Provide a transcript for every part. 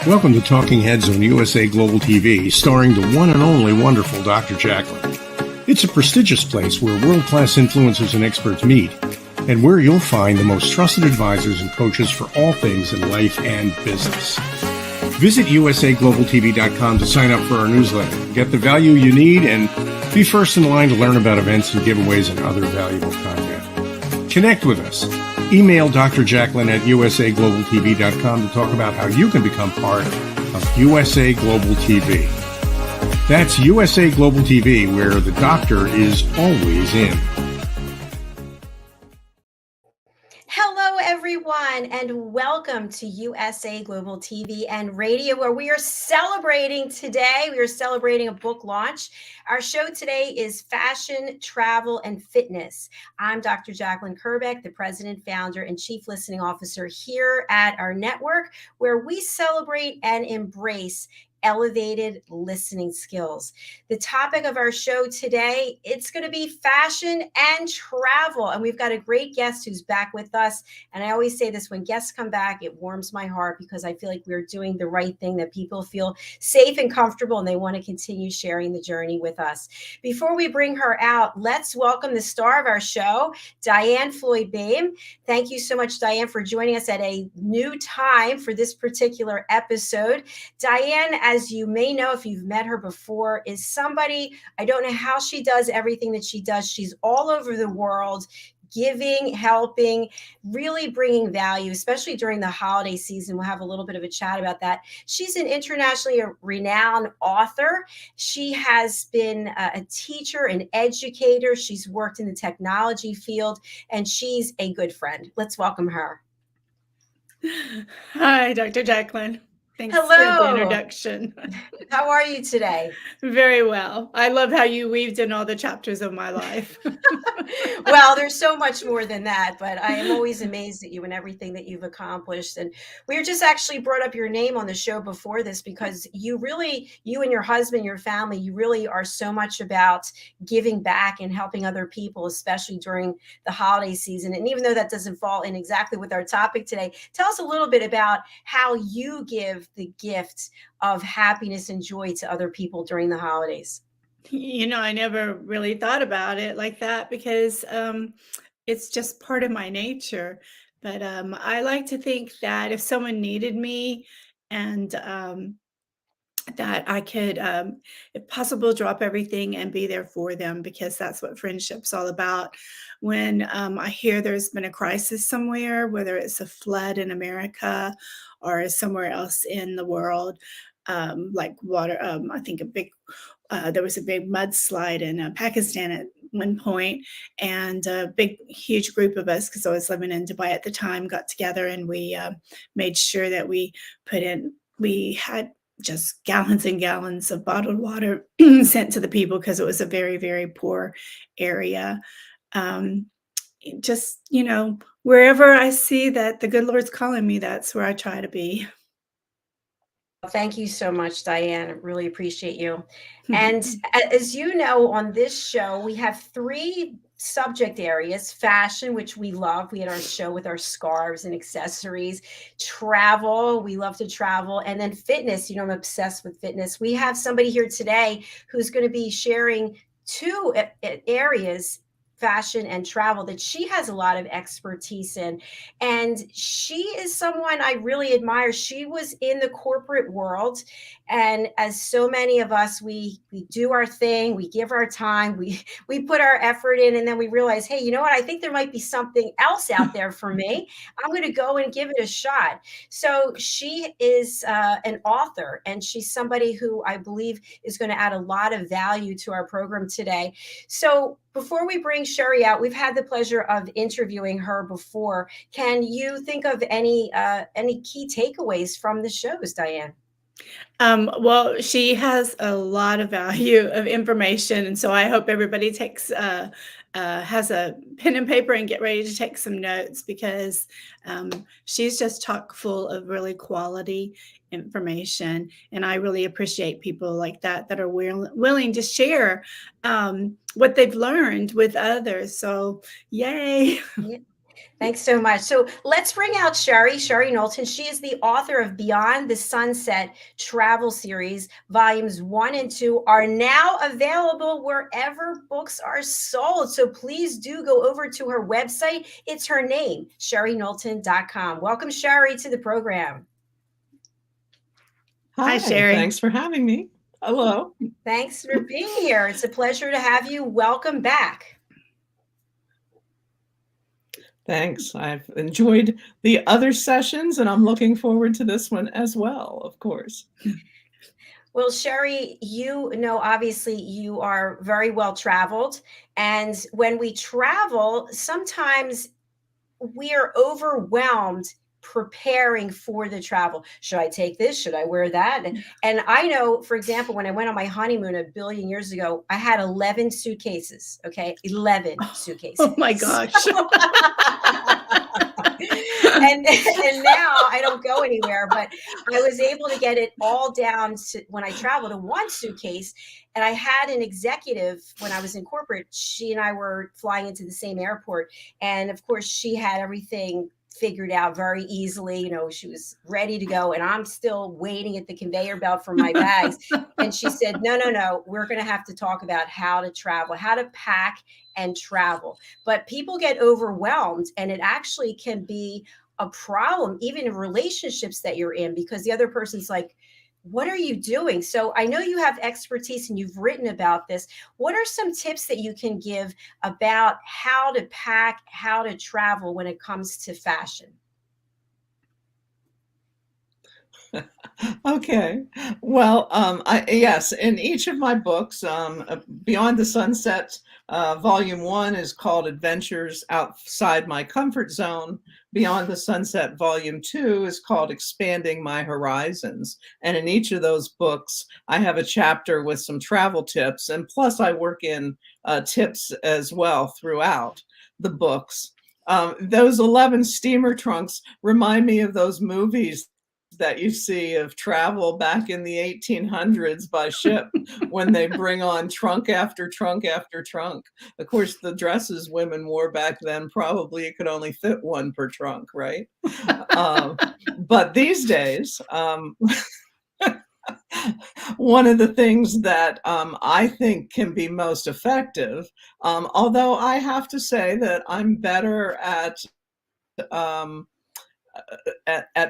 Welcome to Talking Heads on USA Global TV, starring the one and only wonderful Dr. Jacalyn. It's a prestigious place where world-class influencers and experts meet, and where you'll find the most trusted advisors and coaches for all things in life and business. Visit usaglobaltv.com to sign up for our newsletter, get the value you need, and be first in line to learn about events and giveaways and other valuable content. Connect with us. Email Dr. Jacalyn at usaglobaltv.com to talk about how you can become part of USA Global TV. That's USA Global TV, where the doctor is always in. Hello, everyone, and welcome to USA Global TV and Radio, where we are celebrating today. We are celebrating a book launch. Our show today is Fashion, Travel, and Fitness. I'm Dr. Jacalyn Kerbeck, the president, founder, and chief listening officer here at our network, where we celebrate and embrace elevated listening skills. The topic of our show today, it's going to be fashion and travel. And we've got a great guest who's back with us. And I always say this, when guests come back, it warms my heart because I feel like we're doing the right thing, that people feel safe and comfortable and they want to continue sharing the journey with us. Before we bring her out, let's welcome the star of our show, DIANN BOEHM. Thank you so much, DIANN, for joining us at a new time for this particular episode. DIANN, as you may know, if you've met her before, is somebody, I don't know how she does everything that she does. She's all over the world, giving, helping, really bringing value, especially during the holiday season. We'll have a little bit of a chat about that. She's an internationally renowned author. She has been a teacher, an educator. She's worked in the technology field, and she's a good friend. Let's welcome her. Hi, Dr. Jacalyn. Thanks Hello. for the introduction. How are you today? Very well. I love how you weaved in all the chapters of my life. Well, there's so much more than that, but I am always amazed at you and everything that you've accomplished. And we just actually brought up your name on the show before this because you and your husband, your family, you really are so much about giving back and helping other people, especially during the holiday season. And even though that doesn't fall in exactly with our topic today, tell us a little bit about how you give the gift of happiness and joy to other people during the holidays. You know, I never really thought about it like that because it's just part of my nature. But I like to think that if someone needed me and that I could, if possible, drop everything and be there for them, because that's what friendship's all about. When I hear there's been a crisis somewhere, whether it's a flood in America or somewhere else in the world, like water, I think there was a big mudslide in Pakistan at one point, and a huge group of us, because I was living in Dubai at the time, got together and we made sure that we had just gallons and gallons of bottled water sent to the people, because it was a very, very poor area. Just, wherever I see that the good Lord's calling me, that's where I try to be. Thank you so much, DIANN. I really appreciate you. And as you know, on this show, we have three subject areas: fashion, which we love. We had our show with our scarves and accessories. Travel, we love to travel. And then fitness, I'm obsessed with fitness. We have somebody here today who's going to be sharing two areas, fashion and travel, that she has a lot of expertise in. And she is someone I really admire. She was in the corporate world. And as so many of us, we do our thing, we give our time, we put our effort in, and then we realize, hey, you know what? I think there might be something else out there for me. I'm going to go and give it a shot. So she is an author, and she's somebody who I believe is going to add a lot of value to our program today. So before we bring Sherry out, we've had the pleasure of interviewing her before. Can you think of any key takeaways from the shows, DIANN? Well, she has a lot of value of information, and so I hope everybody has a pen and paper and get ready to take some notes, because she's just chock full of really quality information, and I really appreciate people like that are willing to share what they've learned with others. So, yay! Thanks so much. So let's bring out Sherry Knowlton. She is the author of Beyond the Sunset Travel Series. Volumes 1 and 2 are now available wherever books are sold. So please do go over to her website. It's her name, SherryKnowlton.com. Welcome, Sherry, to the program. Hi, Sherry. Thanks for having me. Hello. Thanks for being here. It's a pleasure to have you. Welcome back. Thanks. I've enjoyed the other sessions and I'm looking forward to this one as well, of course. Well, Sherry, you know, obviously you are very well traveled. And when we travel, sometimes we are overwhelmed preparing for the travel. Should I take this? Should I wear that? And I know, for example, when I went on my honeymoon a billion years ago, I had 11 suitcases. Okay. 11 suitcases. Oh my gosh. and now I don't go anywhere, but I was able to get it all down to, when I traveled, to one suitcase. And I had an executive when I was in corporate. She and I were flying into the same airport. And of course, she had everything figured out very easily. You know, she was ready to go. And I'm still waiting at the conveyor belt for my bags. And she said, no, we're going to have to talk about how to travel, how to pack and travel. But people get overwhelmed, and it actually can be a problem, even in relationships that you're in, because the other person's like, what are you doing? So I know you have expertise and you've written about this. What are some tips that you can give about how to pack, how to travel when it comes to fashion? Okay. Well, yes, in each of my books, Beyond the Sunset, Volume 1 is called Adventures Outside My Comfort Zone. Beyond the Sunset, Volume 2 is called Expanding My Horizons. And in each of those books, I have a chapter with some travel tips. And plus, I work in tips as well throughout the books. Those 11 steamer trunks remind me of those movies that you see of travel back in the 1800s by ship, when they bring on trunk after trunk after trunk. Of course, the dresses women wore back then, probably it could only fit one per trunk, right? But these days, one of the things that I think can be most effective, although I have to say that I'm better at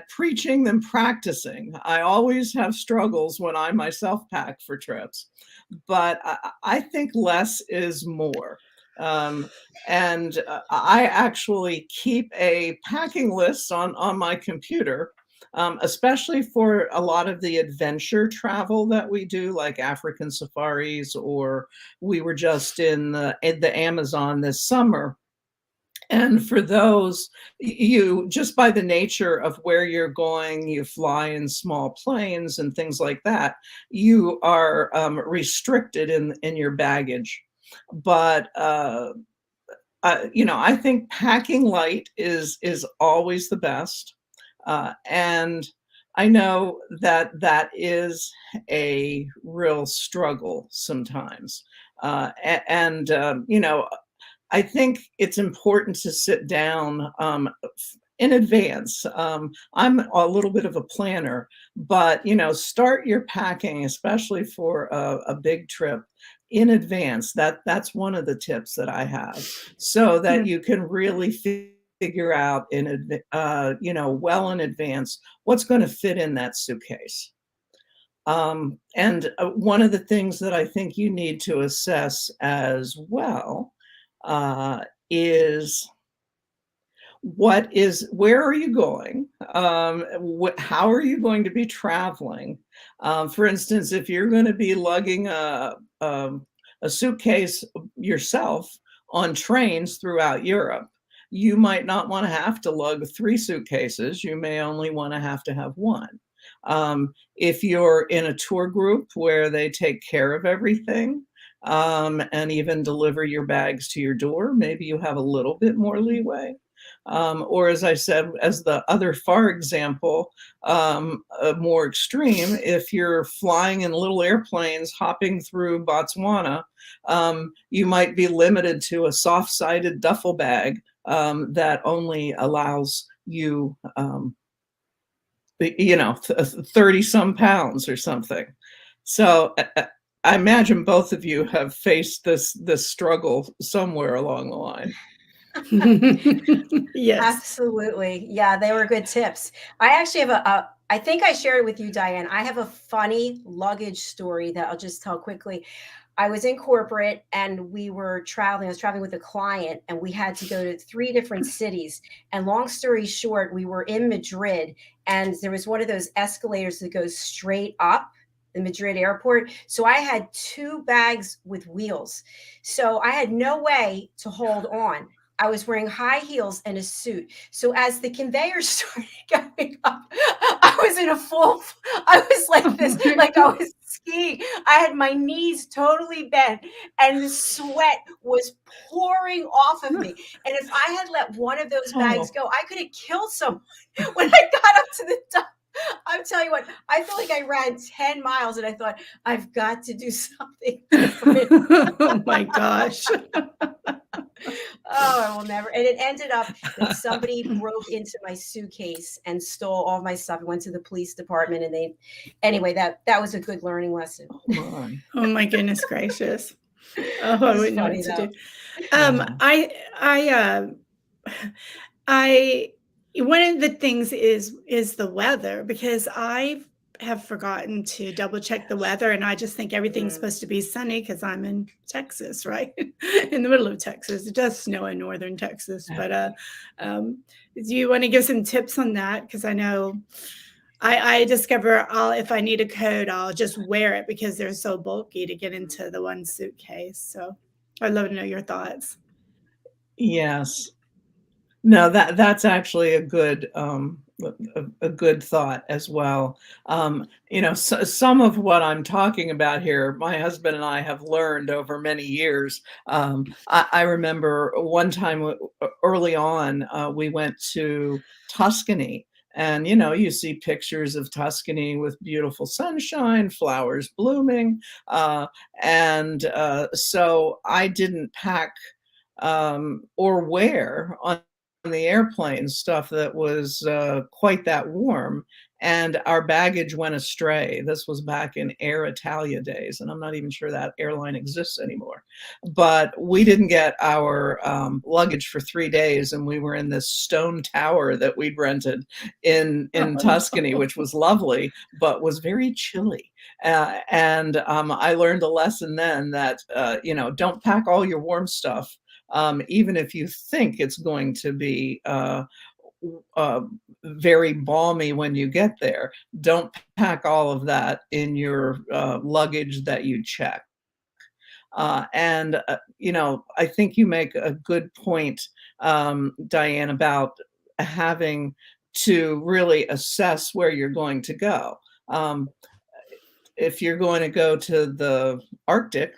preaching than practicing. I always have struggles when I myself pack for trips, but I think less is more. And I actually keep a packing list on my computer, especially for a lot of the adventure travel that we do, like African safaris, or we were just in the Amazon this summer. And for those, you, just by the nature of where you're going, you fly in small planes and things like that, you are restricted in your baggage. But you know, I think packing light is always the best. And I know that that is a real struggle sometimes. You know, I think it's important to sit down in advance. I'm a little bit of a planner, but you know, start your packing, especially for a big trip, in advance. That's one of the tips that I have, so that you can really figure out you know, well in advance what's going to fit in that suitcase. And one of the things that I think you need to assess as well is where are you going? How are you going to be traveling? For instance, if you're going to be lugging a suitcase yourself on trains throughout Europe, you might not want to have to lug 3 suitcases. You may only want to have one. If you're in a tour group where they take care of everything, and even deliver your bags to your door, maybe you have a little bit more leeway. Or as I said, as the other far example, more extreme, if you're flying in little airplanes hopping through Botswana, you might be limited to a soft-sided duffel bag that only allows you, 30 some pounds or something. So I imagine both of you have faced this struggle somewhere along the line. Yes. Absolutely. Yeah, they were good tips. I actually have I think I shared it with you, Diane. I have a funny luggage story that I'll just tell quickly. I was in corporate and we were traveling. I was traveling with a client and we had to go to 3 different cities. And long story short, we were in Madrid and there was one of those escalators that goes straight up the Madrid airport. So I had 2 bags with wheels. So I had no way to hold on. I was wearing high heels and a suit. So as the conveyor started going up, I was in a I was like this, like I was skiing. I had my knees totally bent and the sweat was pouring off of me. And if I had let one of those bags go, I could have killed someone when I got up to the top. I'm telling you what, I feel like I ran 10 miles and I thought, I've got to do something different. Oh my gosh. Oh, I will never. And it ended up that somebody broke into my suitcase and stole all my stuff. I went to the police department and anyway, that was a good learning lesson. Oh my goodness gracious. Oh, I wouldn't know what to do. One of the things is the weather, because I have forgotten to double check the weather, and I just think everything's supposed to be sunny because I'm in Texas, right? In the middle of Texas. It does snow in northern Texas, but do you want to give some tips on that? Because I know I discover if I need a coat, I'll just wear it because they're so bulky to get into the one suitcase. So I'd love to know your thoughts. Yes. No, that's actually a good thought as well. Some of what I'm talking about here, my husband and I have learned over many years. I remember one time early on, we went to Tuscany. And, you see pictures of Tuscany with beautiful sunshine, flowers blooming. So I didn't pack or wear on the airplane stuff that was quite that warm, and our baggage went astray. This was back in Air Italia days, and I'm not even sure that airline exists anymore. But we didn't get our luggage for 3 days, and we were in this stone tower that we'd rented in Tuscany, which was lovely, but was very chilly. And I learned a lesson then that, don't pack all your warm stuff. Even if you think it's going to be very balmy when you get there, don't pack all of that in your luggage that you check. I think you make a good point, Diane, about having to really assess where you're going to go. If you're going to go to the Arctic,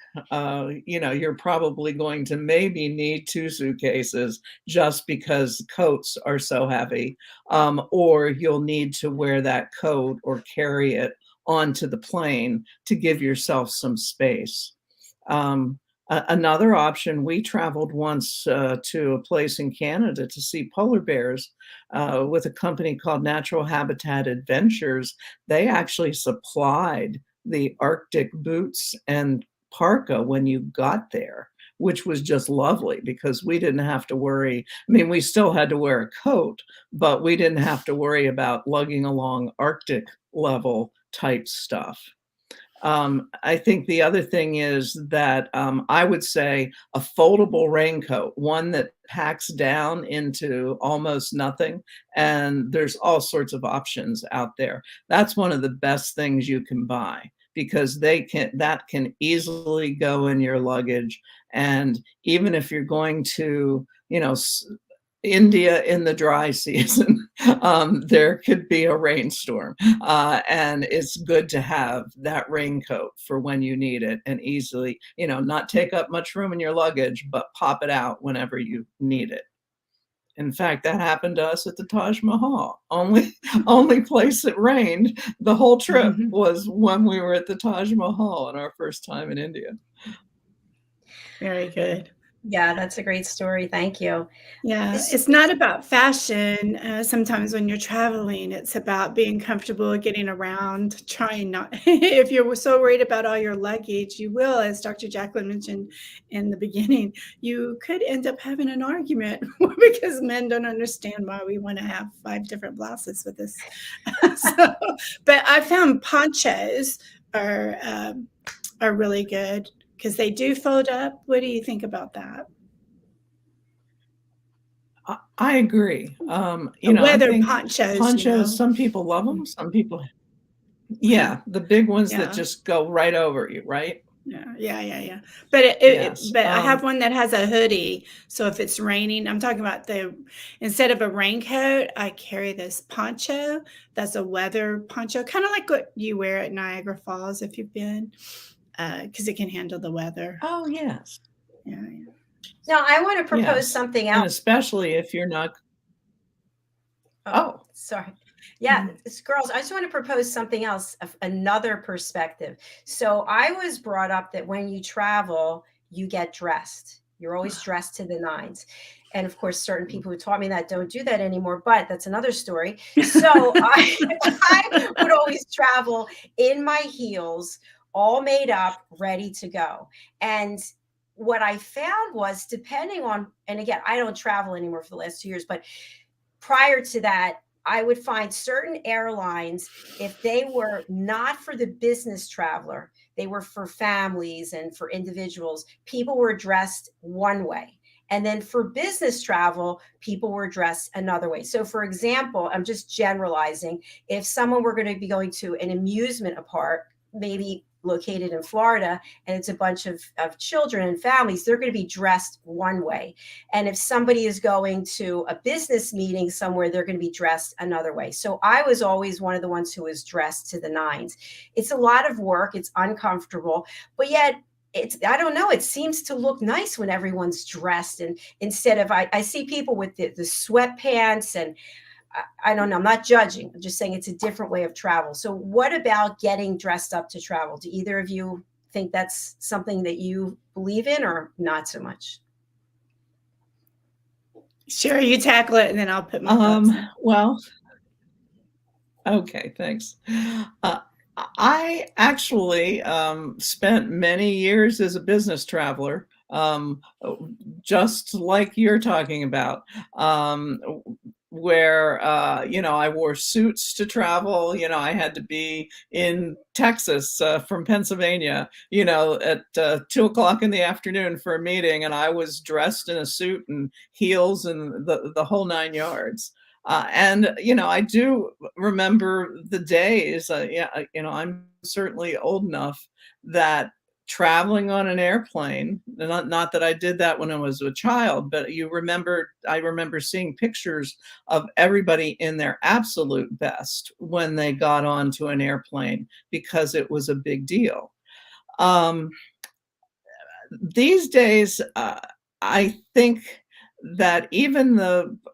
you're probably going to maybe need 2 suitcases just because coats are so heavy, or you'll need to wear that coat or carry it onto the plane to give yourself some space. Another option, we traveled once to a place in Canada to see polar bears with a company called Natural Habitat Adventures. They actually supplied the Arctic boots and parka when you got there, which was just lovely because we didn't have to worry. I mean, we still had to wear a coat, but we didn't have to worry about lugging along Arctic level type stuff. I think the other thing is that I would say a foldable raincoat, one that packs down into almost nothing. And there's all sorts of options out there. That's one of the best things you can buy because that can easily go in your luggage. And even if you're going to, India in the dry season, there could be a rainstorm, and it's good to have that raincoat for when you need it and easily, not take up much room in your luggage, but pop it out whenever you need it. In fact, that happened to us at the Taj Mahal. Only place it rained the whole trip was when we were at the Taj Mahal on our first time in India. Very good. Yeah, that's a great story. Thank you. Yeah, it's not about fashion. Sometimes when you're traveling, it's about being comfortable, getting around, trying not. If you're so worried about all your luggage, you will, as Dr. Jacalyn mentioned in the beginning, you could end up having an argument because men don't understand why we want to have 5 different blouses with us. So, but I found ponchos are really good because they do fold up. What do you think about that? I agree. You know, I Weather think ponchos, you ponchos, know? some people love them, some people, yeah, the big ones that Yeah. just go right over you, right? Yeah. But Yes. but I have one that has a hoodie, so if it's raining, I'm talking about instead of a raincoat, I carry this poncho. That's a weather poncho, kinda like what you wear at Niagara Falls if you've been, because it can handle the weather. Oh, yes. Yeah. Now, I want to propose Yes. something And else. especially if you're not, Oh, oh, sorry. Yeah, girls, I just want to propose something else, another perspective. So I was brought up that when you travel, you get dressed. You're always dressed to the nines. And of course, certain people who taught me that don't do that anymore, but that's another story. So I would always travel in my heels, all made up, ready to go. And what I found was depending on, and again, I don't travel anymore for the last 2 years, but prior to that, I would find certain airlines, if they were not for the business traveler, they were for families and for individuals, people were dressed one way. And then for business travel, people were dressed another way. So, for example, I'm just generalizing. If someone were going to be going to an amusement park, maybe located in Florida, and it's a bunch of children and families, they're going to be dressed one way. And if somebody is going to a business meeting somewhere, they're going to be dressed another way. So I was always one of the ones who was dressed to the nines. It's a lot of work. It's uncomfortable, but yet I don't know, it seems to look nice when everyone's dressed. And instead of, I see people with the sweatpants and I don't know, I'm not judging. I'm just saying it's a different way of travel. So what about getting dressed up to travel? Do either of you think that's something that you believe in or not so much? Sure, you tackle it, and then I'll put my thoughts in. well, okay, thanks. I actually spent many years as a business traveler, just like you're talking about, where, you know, I wore suits to travel. You know, I had to be in Texas from Pennsylvania, you know, at 2 o'clock in the afternoon for a meeting, and I was dressed in a suit and heels and the whole 9 yards. And you know, I do remember the days. Yeah, you know, I'm certainly old enough that traveling on an airplane. Not that I did that when I was a child, but you remember. I remember seeing pictures of everybody in their absolute best when they got onto an airplane because it was a big deal. Um, these days, I think that even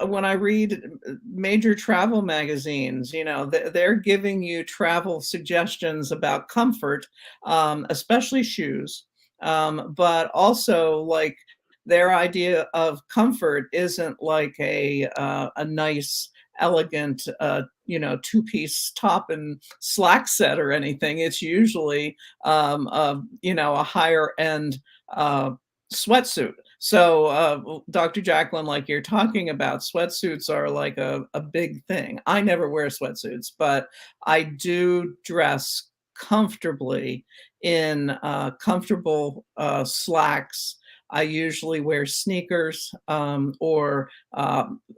when I read major travel magazines, you know, they're giving you travel suggestions about comfort, especially shoes, but also like their idea of comfort isn't like a nice, elegant, you know, two-piece top and slack set or anything. It's usually, you know, a higher end sweatsuit. So, Dr. Jacalyn, like you're talking about, sweatsuits are like a big thing. I never wear sweatsuits, but I do dress comfortably in comfortable slacks. I usually wear sneakers or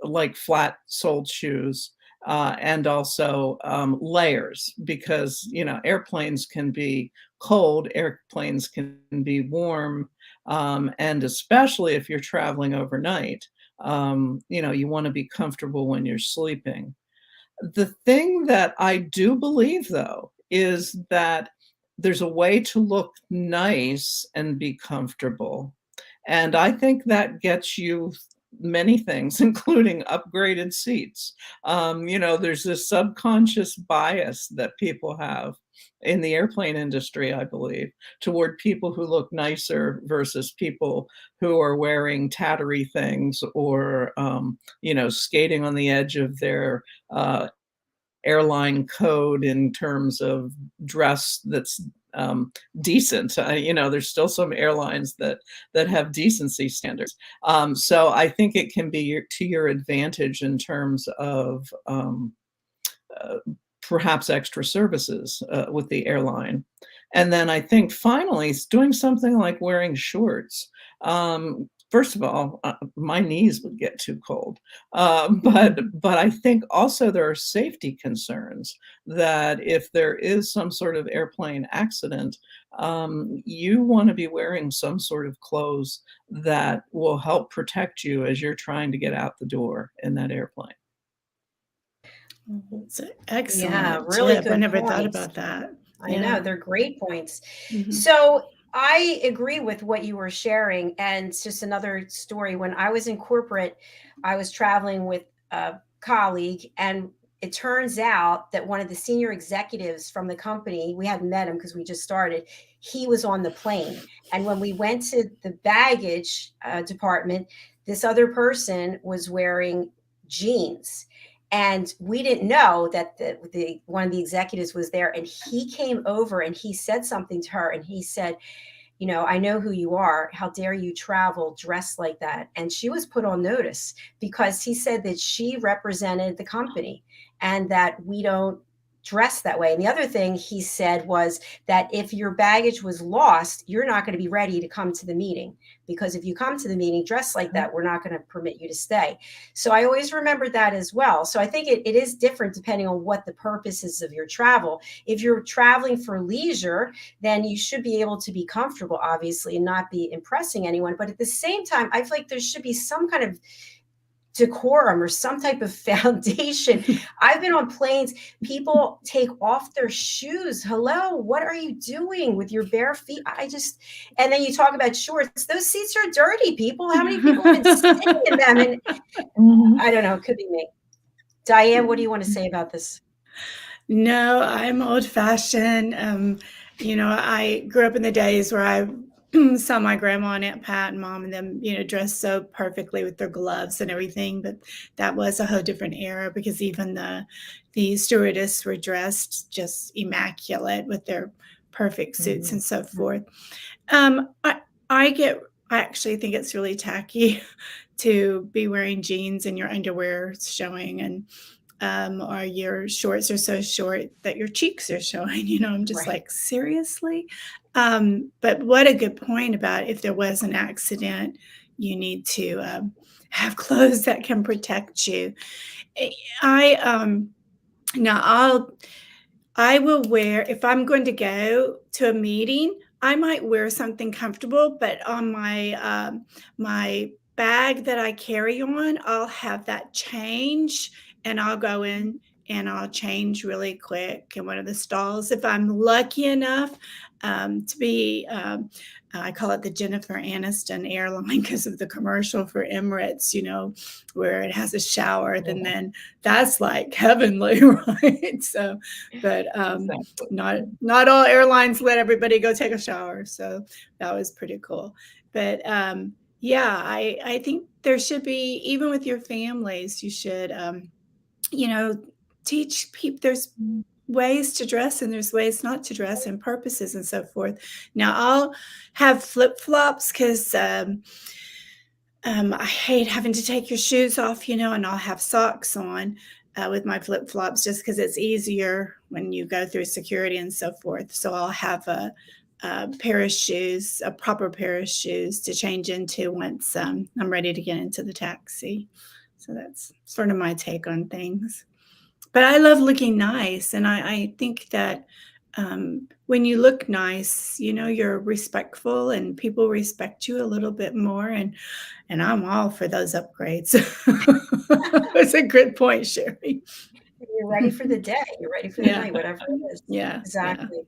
like flat soled shoes. And also layers because, you know, airplanes can be cold, airplanes can be warm, and especially if you're traveling overnight, you know, you want to be comfortable when you're sleeping. The thing that I do believe, though, is that there's a way to look nice and be comfortable. And I think that gets you many things, including upgraded seats. There's this subconscious bias that people have in the airplane industry, I believe, toward people who look nicer versus people who are wearing tattery things or, skating on the edge of their airline code in terms of dress that's decent. There's still some airlines that have decency standards. So I think it can be to your advantage in terms of perhaps extra services with the airline. And then I think finally, doing something like wearing shorts. First of all, my knees would get too cold. But I think also there are safety concerns that if there is some sort of airplane accident, you want to be wearing some sort of clothes that will help protect you as you're trying to get out the door in that airplane. It's an excellent Yeah, really tip. I good never thought points. about that. I know, they're great points. Mhm. So I agree with what you were sharing. And it's just another story. When I was in corporate, I was traveling with a colleague, and it turns out that one of the senior executives from the company, we hadn't met him because we just started, he was on the plane. And when we went to the baggage department, this other person was wearing jeans. And we didn't know that the one of the executives was there, and he came over and he said something to her, and he said, I know who you are. How dare you travel dressed like that? And she was put on notice because he said that she represented the company and that we don't dress that way. And the other thing he said was that if your baggage was lost, you're not going to be ready to come to the meeting, because if you come to the meeting dressed like that, we're not going to permit you to stay. So I always remembered that as well. So I think it is different depending on what the purpose is of your travel. If you're traveling for leisure, then you should be able to be comfortable, obviously, and not be impressing anyone. But at the same time, I feel like there should be some kind of decorum or some type of foundation. I've been on planes, people take off their shoes. Hello, what are you doing with your bare feet? And then you talk about shorts. Those seats are dirty, people. How many people have been sitting in them? And I don't know, it could be me. DIANN, what do you want to say about this? No, I'm old-fashioned. I grew up in the days where I saw my grandma and Aunt Pat and mom and them, dressed so perfectly with their gloves and everything. But that was a whole different era, because even the stewardess were dressed just immaculate with their perfect suits and so forth. I actually think it's really tacky to be wearing jeans and your underwear showing, and or your shorts are so short that your cheeks are showing. I'm just Right. like, seriously? But what a good point about if there was an accident, you need to have clothes that can protect you. I will wear, if I'm going to go to a meeting, I might wear something comfortable, but on my bag that I carry on, I'll have that change, and I'll go in and I'll change really quick in one of the stalls. If I'm lucky enough to be, I call it the Jennifer Aniston airline because of the commercial for Emirates, where it has a shower, then that's like heavenly, right? So, but not all airlines let everybody go take a shower. So that was pretty cool. But yeah, I think there should be, even with your families, you should, teach people there's ways to dress and there's ways not to dress and purposes and so forth. Now I'll have flip-flops because I hate having to take your shoes off, and I'll have socks on with my flip-flops just because it's easier when you go through security and so forth. So I'll have a pair of shoes, a proper pair of shoes to change into once I'm ready to get into the taxi. So that's sort of my take on things. But I love looking nice, and I think that when you look nice, you're respectful, and people respect you a little bit more. And I'm all for those upgrades. That's a good point, Sherry. you're ready for the day. You're ready for the Yeah. night, whatever it is. Yeah. Exactly.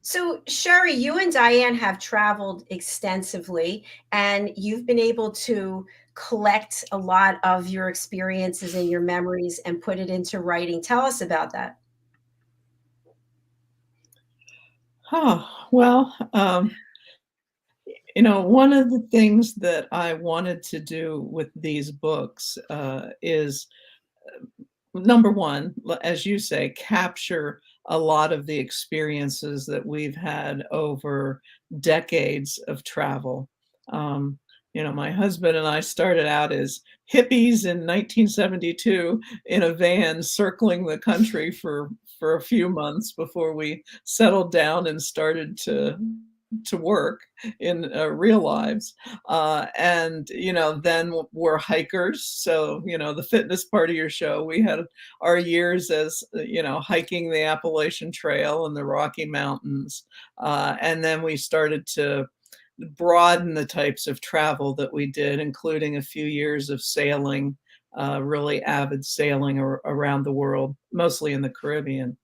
So, Sherry, you and DIANN have traveled extensively, and you've been able to collect a lot of your experiences and your memories and put it into writing. Tell us about that. Well, one of the things that I wanted to do with these books is number one, as you say, capture a lot of the experiences that we've had over decades of travel. My husband and I started out as hippies in 1972 in a van circling the country for a few months before we settled down and started to work in real lives. And, then we're hikers. So, the fitness part of your show, we had our years as, hiking the Appalachian Trail and the Rocky Mountains. And then we started to broaden the types of travel that we did, including a few years of sailing, really avid sailing around the world, mostly in the Caribbean.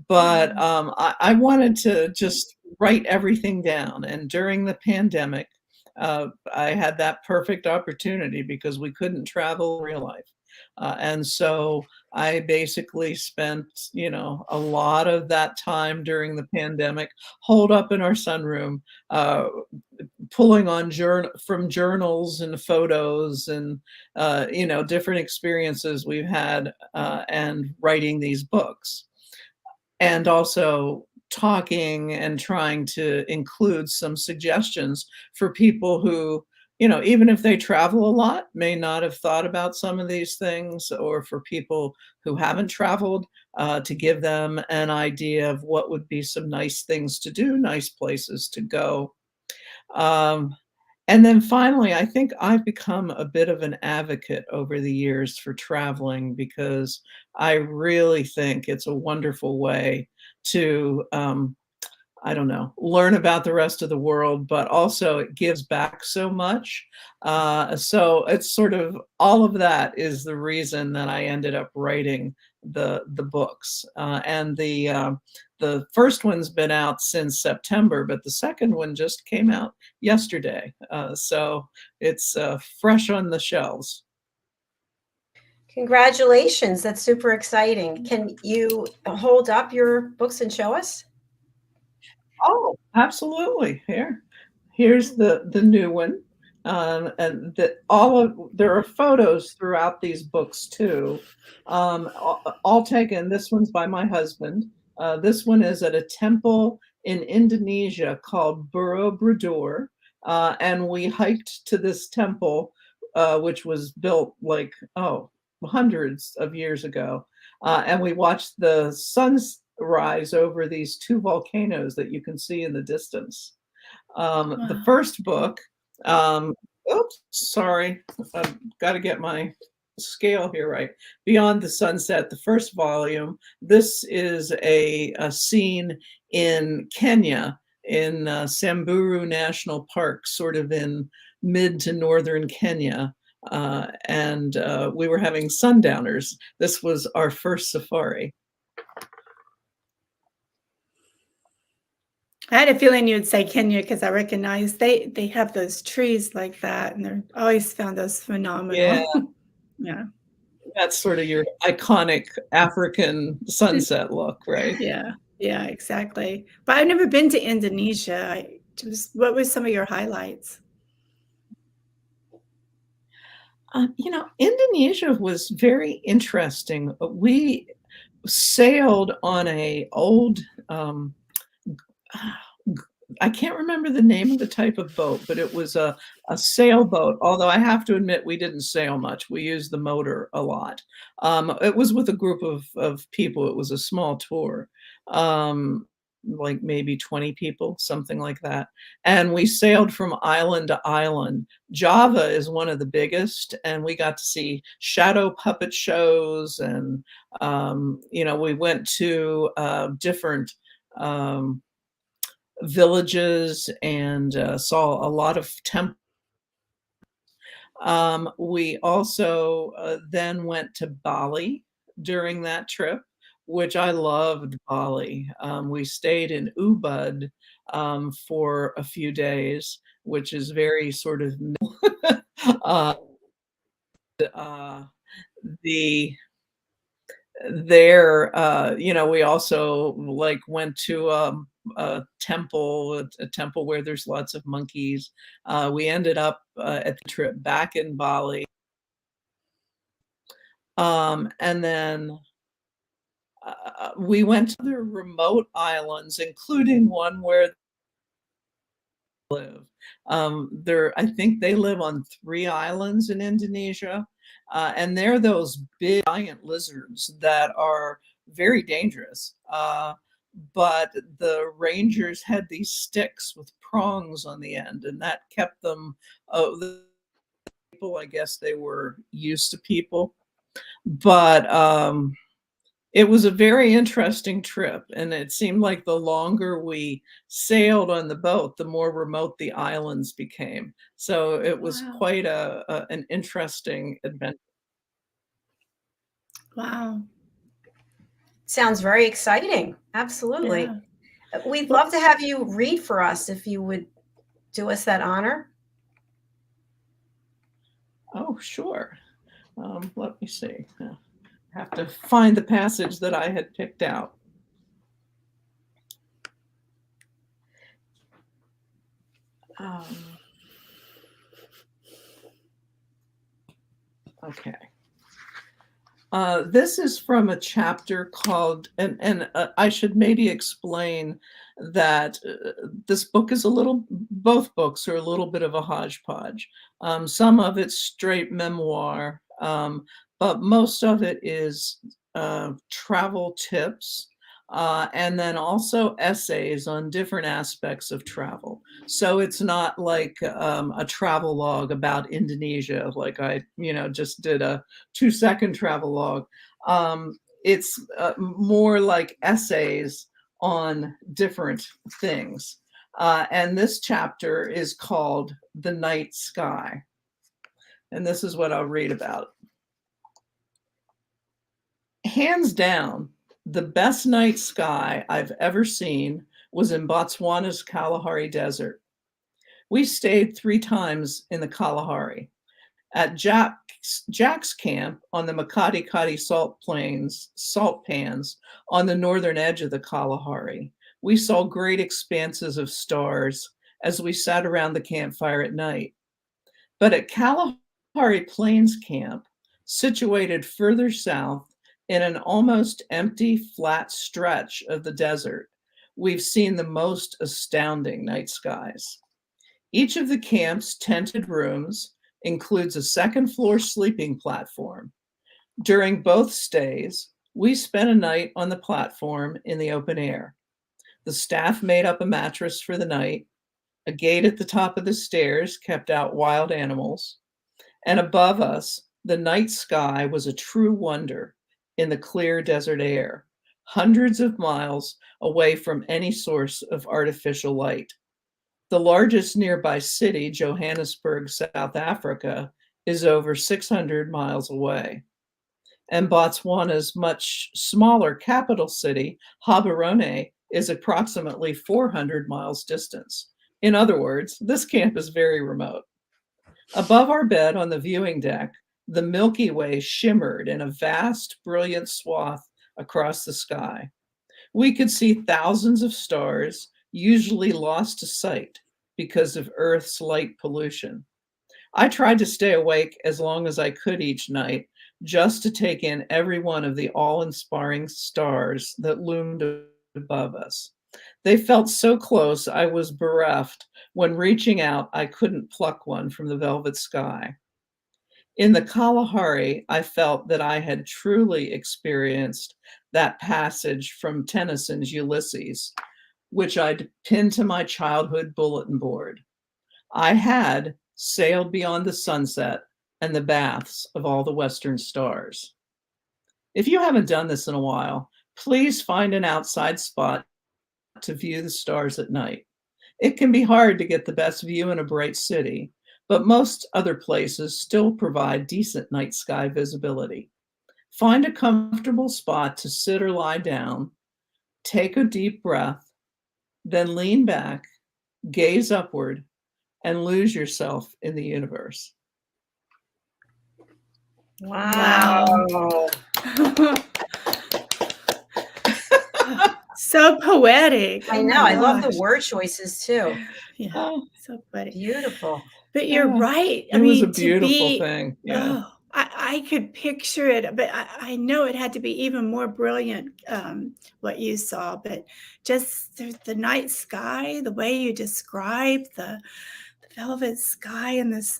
But I wanted to just write everything down. And during the pandemic, I had that perfect opportunity because we couldn't travel in real life. And so I basically spent, a lot of that time during the pandemic holed up in our sunroom, pulling on from journals and photos and, different experiences we've had, and writing these books. And also talking and trying to include some suggestions for people who, even if they travel a lot, may not have thought about some of these things, or for people who haven't traveled, to give them an idea of what would be some nice things to do, nice places to go. And then finally, I think I've become a bit of an advocate over the years for traveling because I really think it's a wonderful way to, I don't know, learn about the rest of the world, but also it gives back so much. So it's sort of all of that is the reason that I ended up writing the books. And the first one's been out since September, but the second one just came out yesterday. So it's fresh on the shelves. Congratulations. That's super exciting. Can you hold up your books and show us? Oh, absolutely. Here's the new one. And there are photos throughout these books too. All taken. This one's by my husband. This one is at a temple in Indonesia called Borobudur. And we hiked to this temple, which was built hundreds of years ago. And we watched the sunrise over these two volcanoes that you can see in the distance. The first book, oops, sorry, I've got to get my scale here right. Beyond the Sunset, the first volume, this is a scene in Kenya, in Samburu National Park, sort of in mid to northern Kenya. And we were having sundowners. This was our first safari. I had a feeling you'd say Kenya because I recognize they have those trees like that, and they're always found those phenomenal. Yeah. Yeah. That's sort of your iconic African sunset look, right? Yeah. Yeah, exactly. But I've never been to Indonesia. What were some of your highlights? Indonesia was very interesting. We sailed on a old, I can't remember the name of the type of boat, but it was a sailboat, although I have to admit we didn't sail much. We used the motor a lot. It was with a group of people. It was a small tour, like maybe 20 people, something like that. And we sailed from island to island. Java is one of the biggest, and we got to see shadow puppet shows. And, we went to different villages and saw a lot of temples. We also then went to Bali during that trip, which I loved Bali. We stayed in Ubud for a few days, which is very sort of uh, uh, the there we also like went to a temple where there's lots of monkeys. We ended up at the trip back in Bali, and then we went to other remote islands, including one where they live. I think they live on 3 islands in Indonesia, and they're those big giant lizards that are very dangerous. But the rangers had these sticks with prongs on the end, and that kept them. The people, I guess, they were used to people, but it was a very interesting trip, and it seemed like the longer we sailed on the boat, the more remote the islands became. So it was Wow. quite an interesting adventure. Wow. Sounds very exciting. Absolutely. Yeah. We'd love to have you read for us if you would do us that honor. Oh, sure. Let me see. I have to find the passage that I had picked out. Okay. This is from a chapter called, and I should maybe explain that this book is both books are a little bit of a hodgepodge. Some of it's straight memoir, but most of it is travel tips, and then also essays on different aspects of travel. So it's not like a travel log about Indonesia, like I, just did a 2-second travel log. It's more like essays on different things. And this chapter is called The Night Sky. And this is what I'll read about. Hands down, the best night sky I've ever seen was in Botswana's Kalahari Desert. We stayed 3 times in the Kalahari. At Jack's camp on the Makati salt pans on the northern edge of the Kalahari, we saw great expanses of stars as we sat around the campfire at night. But at Kalahari Plains Camp, situated further south in an almost empty, flat stretch of the desert, we've seen the most astounding night skies. Each of the camp's tented rooms includes a second-floor sleeping platform. During both stays, we spent a night on the platform in the open air. The staff made up a mattress for the night. A gate at the top of the stairs kept out wild animals. And above us, the night sky was a true wonder in the clear desert air, hundreds of miles away from any source of artificial light. The largest nearby city, Johannesburg, South Africa, is over 600 miles away. And Botswana's much smaller capital city, Gaborone, is approximately 400 miles distance. In other words, this camp is very remote. Above our bed on the viewing deck, the Milky Way shimmered in a vast, brilliant swath across the sky. We could see thousands of stars, usually lost to sight because of Earth's light pollution. I tried to stay awake as long as I could each night, just to take in every one of the awe-inspiring stars that loomed above us. They felt so close, I was bereft. When reaching out, I couldn't pluck one from the velvet sky. In the Kalahari, I felt that I had truly experienced that passage from Tennyson's Ulysses, which I'd pinned to my childhood bulletin board. I had sailed beyond the sunset and the baths of all the western stars. If you haven't done this in a while, please find an outside spot to view the stars at night. It can be hard to get the best view in a bright city, but most other places still provide decent night sky visibility. Find a comfortable spot to sit or lie down, take a deep breath, then lean back, gaze upward, and lose yourself in the universe. Wow. So poetic. I Oh know. my I love the gosh. word choices too. Yeah, Oh, so poetic. Beautiful. But you're yeah. right. I It was mean, a to beautiful be, thing. Yeah. oh, I could picture it, but I know it had to be even more brilliant, what you saw. But just the night sky, the way you described the velvet sky and this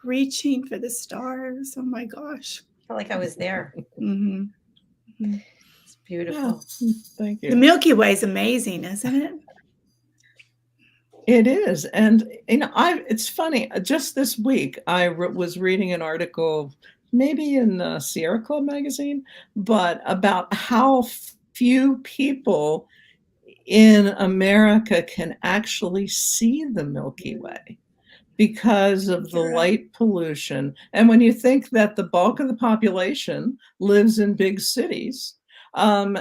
reaching for the stars. Oh my gosh. I felt like I was there. hmm hmm It's beautiful. Yeah. Thank The you. Milky Way is amazing, isn't it? It is. And, it's funny. Just this week, I was reading an article, maybe in Sierra Club magazine, but about how few people in America can actually see the Milky Way because of the You're right. light pollution. And when you think that the bulk of the population lives in big cities, and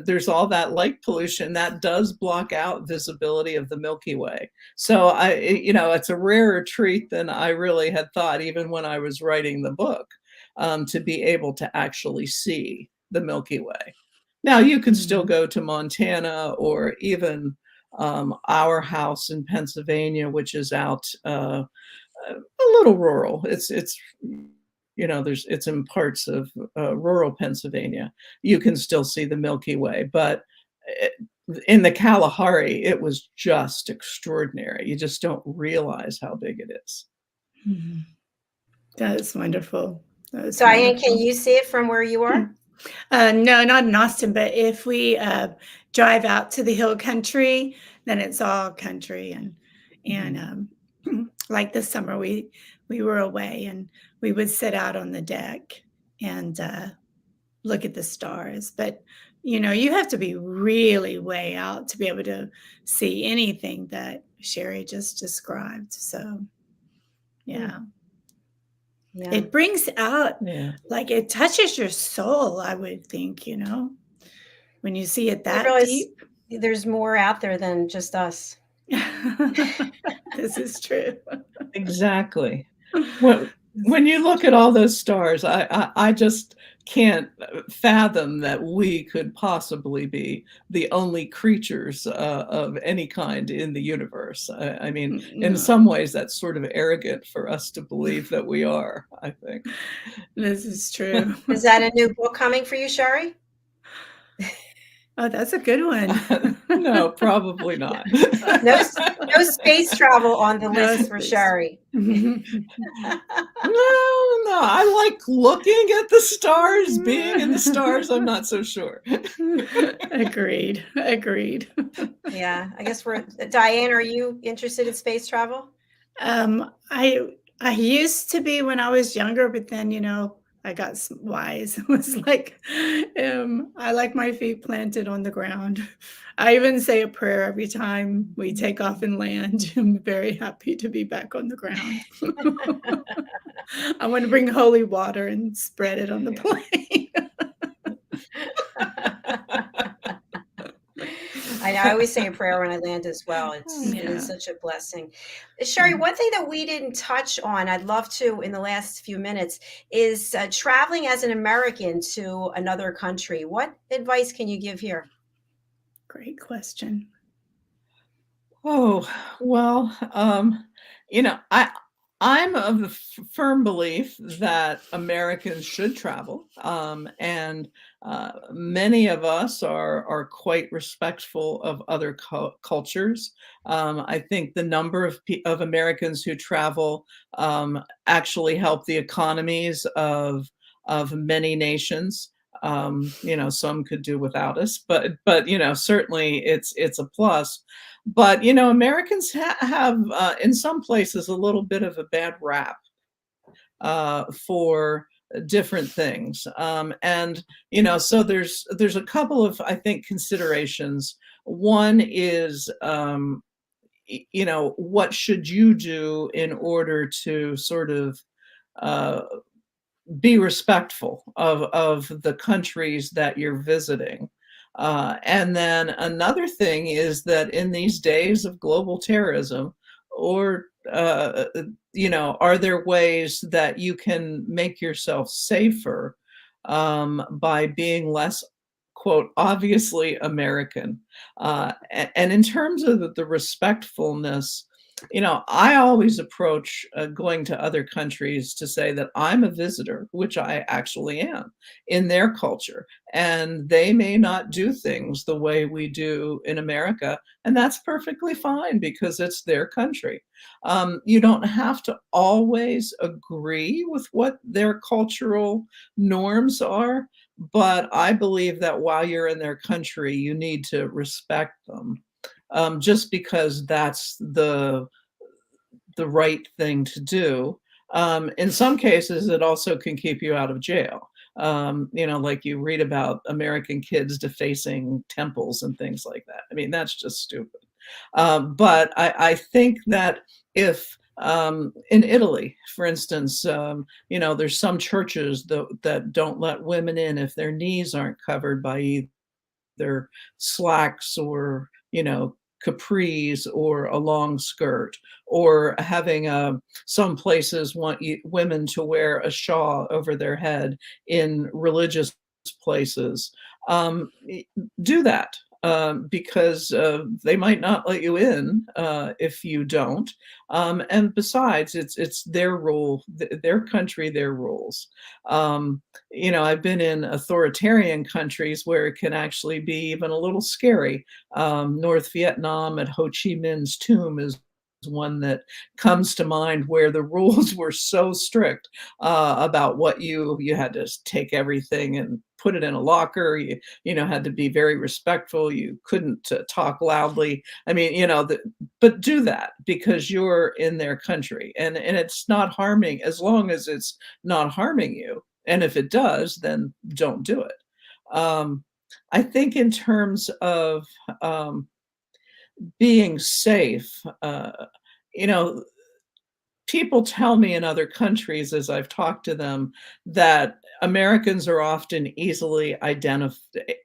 there's all that light pollution that does block out visibility of the Milky Way. So it's a rarer treat than I really had thought, even when I was writing the book, to be able to actually see the Milky Way. Now, you can still go to Montana or even our house in Pennsylvania, which is out a little rural. It's in parts of rural Pennsylvania. You can still see the Milky Way, but in the Kalahari, it was just extraordinary. You just don't realize how big it is. Mhm. That is wonderful. That is Diane, wonderful. can you see it from where you are? No, not in Austin, but if we drive out to the hill country, then it's all country. And like this summer, we were away and we would sit out on the deck and look at the stars. But you have to be really way out to be able to see anything that Sherry just described. So, yeah. Yeah. It brings out, Yeah. like, it touches your soul, I would think, when you see it I that realize deep. there's more out there than just us. This is true. Exactly. When you look at all those stars, I just can't fathom that we could possibly be the only creatures of any kind in the universe. I mean, in No. some ways, that's sort of arrogant for us to believe that we are, I think. This is true. Is that a new book coming for you, Sherry? Oh, that's a good one. No, probably not. No space travel on the No list for space. Sherry. No, I like looking at the stars, being in the stars. I'm not so sure. Agreed. Yeah, I guess Diane, are you interested in space travel? I used to be when I was younger, but then I got wise. It was like I like my feet planted on the ground. I even say a prayer every time we take off and land. I'm very happy to be back on the ground. I want to bring holy water and spread it on the plane. I know. I always say a prayer when I land as well. It Yeah. is such a blessing. Sherry, one thing that we didn't touch on, I'd love to in the last few minutes, is traveling as an American to another country. What advice can you give here? Great question. Oh, well, I'm of the firm belief that Americans should travel, and many of us are quite respectful of other cultures. I think the number of Americans who travel actually help the economies of many nations. Some could do without us, but certainly it's a plus. But Americans have in some places a little bit of a bad rap for different things, and so there's a couple of, I think, considerations. One is what should you do in order to sort of be respectful of the countries that you're visiting. And then another thing is that in these days of global terrorism, or are there ways that you can make yourself safer by being less, quote, obviously American? And in terms of the respectfulness, I always approach going to other countries to say that I'm a visitor, which I actually am, in their culture. And they may not do things the way we do in America. And that's perfectly fine because it's their country. You don't have to always agree with what their cultural norms are. But I believe that while you're in their country, you need to respect them. Just because that's the right thing to do. In some cases, it also can keep you out of jail. Like you read about American kids defacing temples and things like that. I mean, that's just stupid. But I think that if in Italy, for instance, there's some churches that don't let women in if their knees aren't covered by either slacks or capris or a long skirt, or having some places want women to wear a shawl over their head in religious places. Do that. Because they might not let you in if you don't. And besides, it's their rule, their country, their rules. I've been in authoritarian countries where it can actually be even a little scary. North Vietnam at Ho Chi Minh's tomb is one that comes to mind, where the rules were so strict about what you had to take everything and put it in a locker. You had to be very respectful. You couldn't talk loudly. I mean, but do that because you're in their country, and it's not harming, as long as it's not harming you. And if it does, then don't do it. I think in terms of being safe, people tell me in other countries, as I've talked to them, that Americans are often easily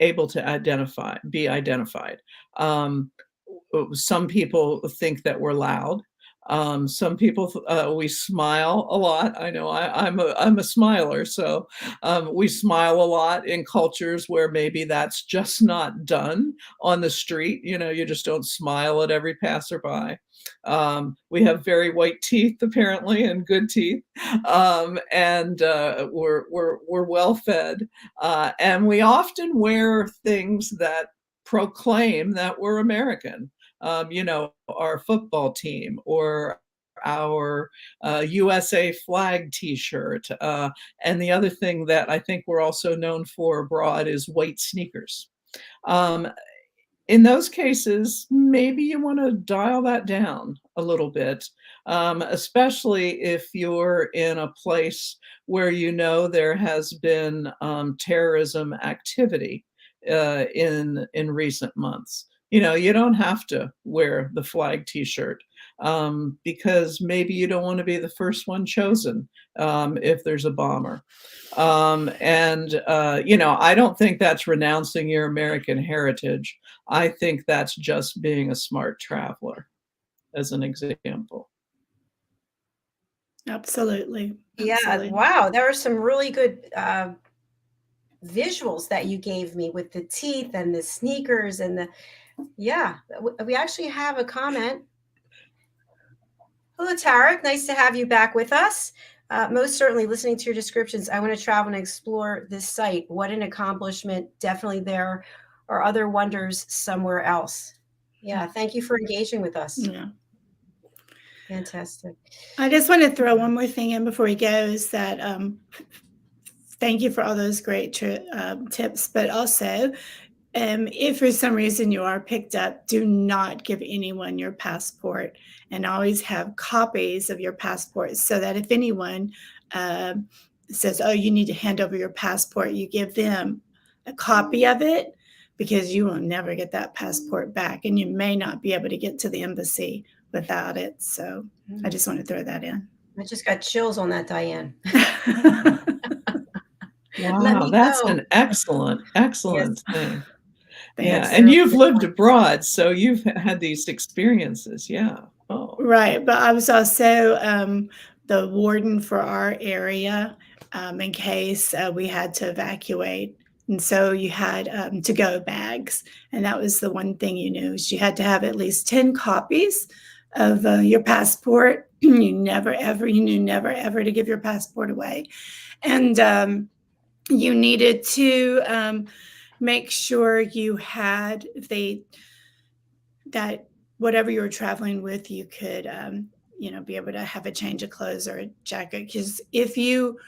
able to be identified. Some people think that we're loud. Some people, we smile a lot. I know I'm a smiler, so we smile a lot in cultures where maybe that's just not done on the street. You just don't smile at every passerby. We have very white teeth, apparently, and good teeth, and we're well fed, and we often wear things that proclaim that we're American. Our football team or our USA flag T-shirt. And the other thing that I think we're also known for abroad is white sneakers. In those cases, maybe you want to dial that down a little bit, especially if you're in a place where there has been terrorism activity in recent months. You don't have to wear the flag T-shirt because maybe you don't want to be the first one chosen if there's a bomber. I don't think that's renouncing your American heritage. I think that's just being a smart traveler, as an example. Absolutely. Yeah. Absolutely. Wow. There are some really good visuals that you gave me with the teeth and the sneakers and we actually have a comment. Hello, Tarek. Nice to have you back with us. Most certainly, listening to your descriptions, I want to travel and explore this site. What an accomplishment. Definitely there are other wonders somewhere else. Yeah, thank you for engaging with us. Yeah. Fantastic. I just want to throw one more thing in before he goes, that thank you for all those great tips, but also if for some reason you are picked up, do not give anyone your passport, and always have copies of your passport, so that if anyone says, oh, you need to hand over your passport, you give them a copy of it, because you will never get that passport back, and you may not be able to get to the embassy without it. So I just want to throw that in. I just got chills on that, DIANN. Let Wow, me that's go. an excellent, excellent Yes, thing. They Yeah, have and so you've good lived ones. abroad, so you've had these experiences. Yeah. Oh, Right, but I was also the warden for our area in case we had to evacuate. And so you had to-go bags, and that was the one thing you knew is you had to have at least 10 copies of your passport. You knew never ever to give your passport away, and you needed to make sure you had that whatever you were traveling with, you could, be able to have a change of clothes or a jacket. Because if you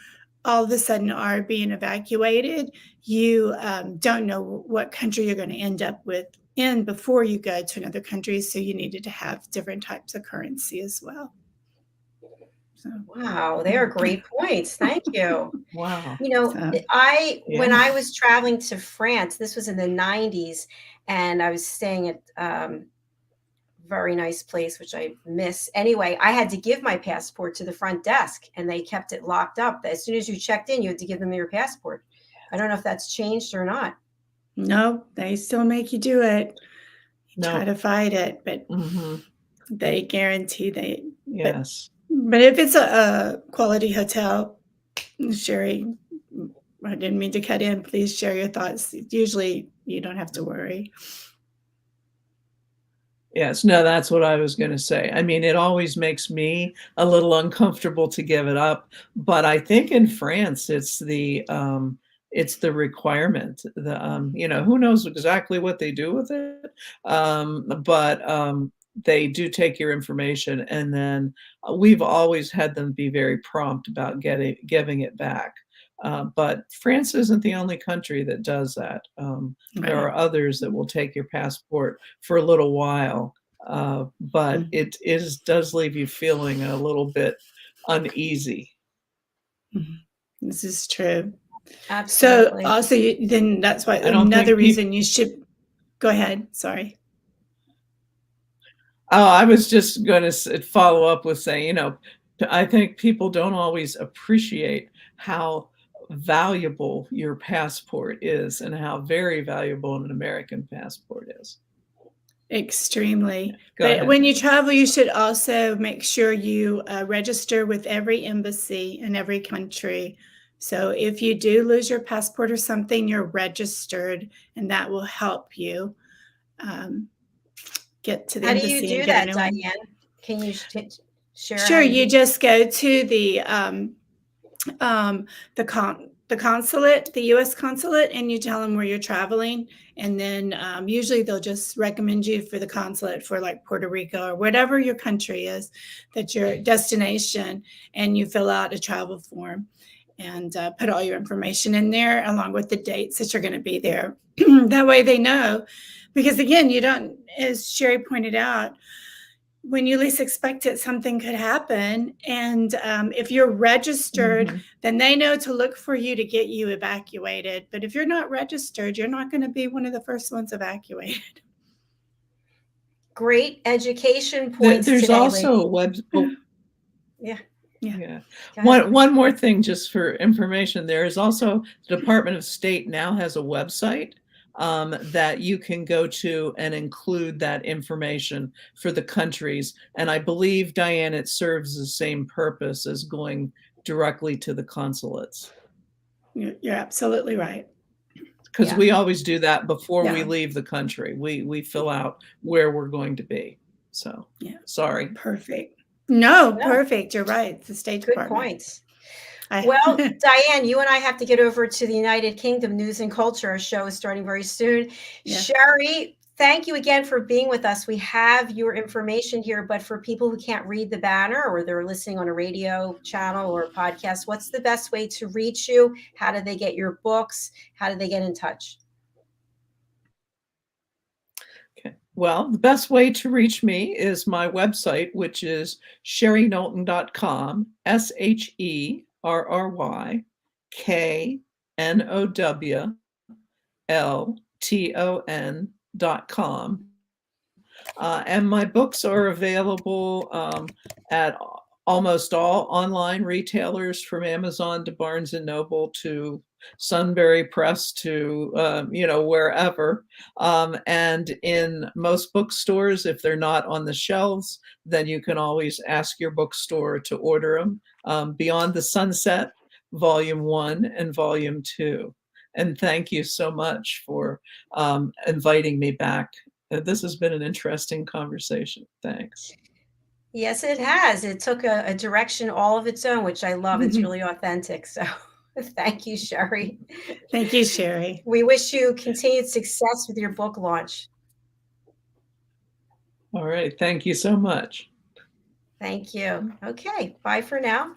all of a sudden are being evacuated, you don't know what country you're going to end up with in before you go to another country. So you needed to have different types of currency as well. So, wow, they are great points. Thank you. wow. so When I Yeah. was traveling to France, this was in the 90s, and I was staying at very nice place, which I miss. Anyway, I had to give my passport to the front desk, and they kept it locked up. As soon as you checked in, you had to give them your passport. I don't know if that's changed or not. no, they still make you do it. You try No. to fight it, but Hmm. they guarantee they. Yes. But if it's a quality hotel, Sherry, I didn't mean to cut in. Please share your thoughts. Usually you don't have to worry. Yes. No, that's what I was going to say. I mean, it always makes me a little uncomfortable to give it up, but I think in France it's the requirement. Who knows exactly what they do with it, but they do take your information, and then we've always had them be very prompt about giving it back. But France isn't the only country that does that. There Right. are others that will take your passport for a little while, but Mhm. does leave you feeling a little bit uneasy. Mhm. This is true. So Absolutely. also, then that's why I don't another think people. reason you should go ahead. Sorry. Oh, I was just going to follow up with saying, I think people don't always appreciate how valuable your passport is and how very valuable an American passport is. Extremely. Go But ahead, when you Diane. travel, you should also make sure you register with every embassy in every country. So if you do lose your passport or something, you're registered, and that will help you um, get to the How do you embassy and do get a that, new one. Diane? Can you share how Sure, you you do? just go to the consulate, the U.S. consulate, and you tell them where you're traveling, and then usually they'll just recommend you for the consulate for like Puerto Rico or whatever your country is, that's your destination, and you fill out a travel form and put all your information in there along with the dates that you're going to be there. That way they know, because again, you don't, as Sherry pointed out, when you least expect it, something could happen. And if you're registered, Mhm. then they know to look for you to get you evacuated. But if you're not registered, you're not going to be one of the first ones evacuated. Great education points There's today, also lady. a web. Oh, Yeah, Yeah. yeah. go ahead. One more thing, just for information, there is also the Department of State now has a website that you can go to and include that information for the countries. And I believe, Diane, it serves the same purpose as going directly to the consulates, You're absolutely right. because Yeah. we always do that before we Yeah. leave the country. We fill out where we're going to be. So, Yeah. sorry. Perfect. No, No, perfect. You're right. It's the State good Department. points. Well, Diane, you and I have to get over to the United Kingdom news and culture. Our show is starting very soon. Yeah. Sherry, thank you again for being with us. We have your information here, but for people who can't read the banner or they're listening on a radio channel or a podcast, what's the best way to reach you? How do they get your books? How do they get in touch? Okay. Well, the best way to reach me is my website, which is sherryknowlton.com, SherryKnowlton.com. And my books are available at almost all online retailers, from Amazon to Barnes and Noble to Sunbury Press to wherever. And in most bookstores, if they're not on the shelves, then you can always ask your bookstore to order them. Beyond the Sunset, Volume 1 and Volume 2. And thank you so much for inviting me back. This has been an interesting conversation. Thanks. Yes, it has. It took a direction all of its own, which I love. It's really authentic. So thank you, Sherry. Thank you, Sherry. We wish you continued success with your book launch. All right. Thank you so much. Thank you. Okay. Bye for now.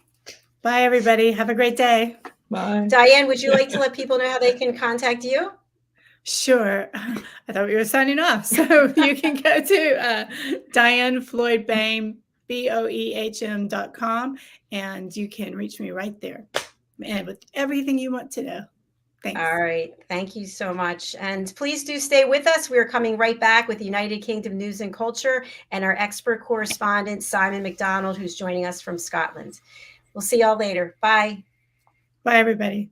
Bye, everybody. Have a great day. Bye. Diane, would you like to let people know how they can contact you? Sure. I thought we were signing off. So you can go to DIANN FLOYD BOEHM, BOEHM.com, and you can reach me right there and with everything you want to know. Thanks. All right. Thank you so much. And please do stay with us. We're coming right back with United Kingdom news and culture and our expert correspondent, Simon McDonald, who's joining us from Scotland. We'll see y'all later. Bye. Bye, everybody.